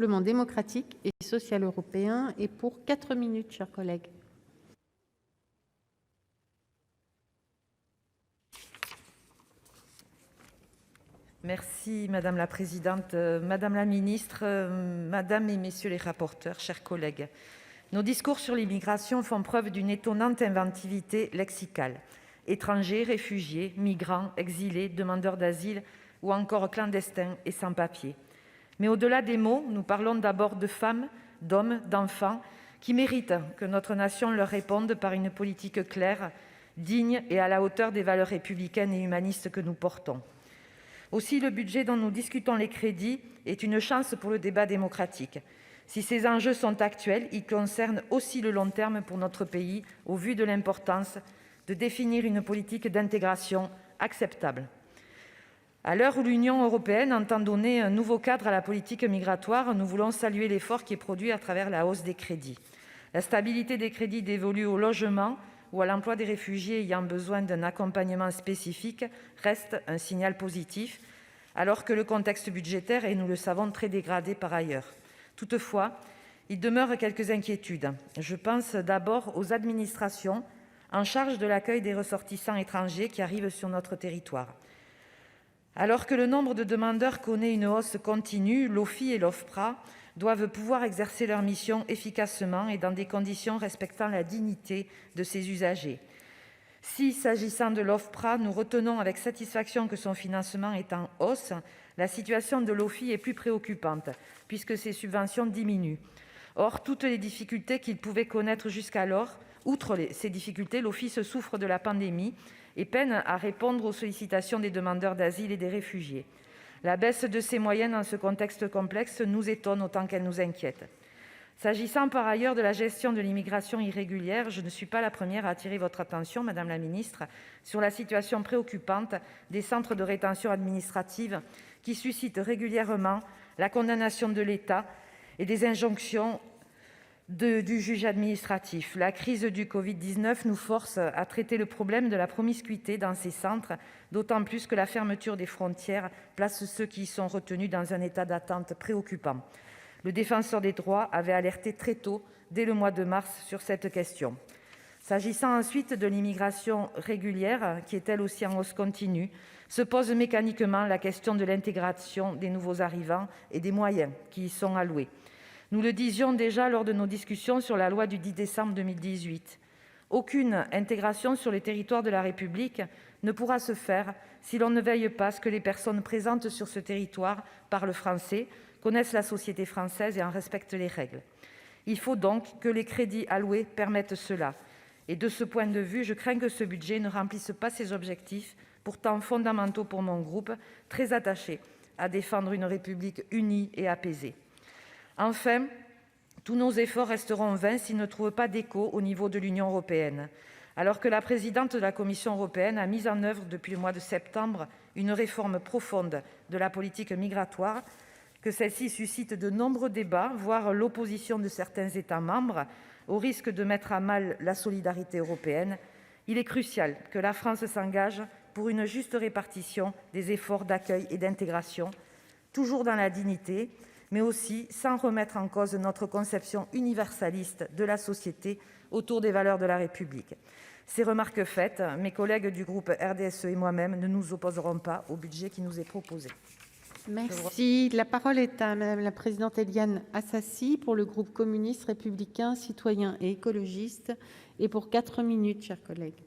Rassemblement démocratique et social européen et pour 4 minutes, chers collègues. Merci Madame la Présidente, Madame la Ministre, Madame et Messieurs les rapporteurs, chers collègues. Nos discours sur l'immigration font preuve d'une étonnante inventivité lexicale. Étrangers, réfugiés, migrants, exilés, demandeurs d'asile ou encore clandestins et sans-papiers. Mais au-delà des mots, nous parlons d'abord de femmes, d'hommes, d'enfants qui méritent que notre nation leur réponde par une politique claire, digne et à la hauteur des valeurs républicaines et humanistes que nous portons. Aussi, le budget dont nous discutons les crédits est une chance pour le débat démocratique. Si ces enjeux sont actuels, ils concernent aussi le long terme pour notre pays, au vu de l'importance de définir une politique d'intégration acceptable. À l'heure où l'Union européenne entend donner un nouveau cadre à la politique migratoire, nous voulons saluer l'effort qui est produit à travers la hausse des crédits. La stabilité des crédits dévolus au logement ou à l'emploi des réfugiés ayant besoin d'un accompagnement spécifique reste un signal positif, alors que le contexte budgétaire est, nous le savons, très dégradé par ailleurs. Toutefois, il demeure quelques inquiétudes. Je pense d'abord aux administrations en charge de l'accueil des ressortissants étrangers qui arrivent sur notre territoire. Alors que le nombre de demandeurs connaît une hausse continue, l'OFII et l'OFPRA doivent pouvoir exercer leur mission efficacement et dans des conditions respectant la dignité de ses usagers. Si, s'agissant de l'OFPRA, nous retenons avec satisfaction que son financement est en hausse, la situation de l'OFII est plus préoccupante, puisque ses subventions diminuent. Or, toutes les difficultés qu'il pouvait connaître jusqu'alors, outre ces difficultés, l'Office souffre de la pandémie et peine à répondre aux sollicitations des demandeurs d'asile et des réfugiés. La baisse de ses moyens dans ce contexte complexe nous étonne autant qu'elle nous inquiète. S'agissant par ailleurs de la gestion de l'immigration irrégulière, je ne suis pas la première à attirer votre attention, Madame la Ministre, sur la situation préoccupante des centres de rétention administrative qui suscitent régulièrement la condamnation de l'État et des injonctions du juge administratif. La crise du Covid-19 nous force à traiter le problème de la promiscuité dans ces centres, d'autant plus que la fermeture des frontières place ceux qui y sont retenus dans un état d'attente préoccupant. Le Défenseur des droits avait alerté très tôt, dès le mois de mars, sur cette question. S'agissant ensuite de l'immigration régulière, qui est elle aussi en hausse continue, se pose mécaniquement la question de l'intégration des nouveaux arrivants et des moyens qui y sont alloués. Nous le disions déjà lors de nos discussions sur la loi du 10 décembre 2018. Aucune intégration sur les territoires de la République ne pourra se faire si l'on ne veille pas à ce que les personnes présentes sur ce territoire parlent français, connaissent la société française et en respectent les règles. Il faut donc que les crédits alloués permettent cela. Et de ce point de vue, je crains que ce budget ne remplisse pas ses objectifs, pourtant fondamentaux pour mon groupe, très attaché à défendre une République unie et apaisée. Enfin, tous nos efforts resteront vains s'ils ne trouvent pas d'écho au niveau de l'Union européenne. Alors que la présidente de la Commission européenne a mis en œuvre depuis le mois de septembre une réforme profonde de la politique migratoire, que celle-ci suscite de nombreux débats, voire l'opposition de certains États membres, au risque de mettre à mal la solidarité européenne, il est crucial que la France s'engage pour une juste répartition des efforts d'accueil et d'intégration, toujours dans la dignité, mais aussi sans remettre en cause notre conception universaliste de la société autour des valeurs de la République. Ces remarques faites, mes collègues du groupe RDSE et moi-même ne nous opposerons pas au budget qui nous est proposé. Merci. La parole est à Madame la présidente Éliane Assassi pour le groupe communiste, républicain, citoyen et écologiste et pour 4 minutes, chers collègues.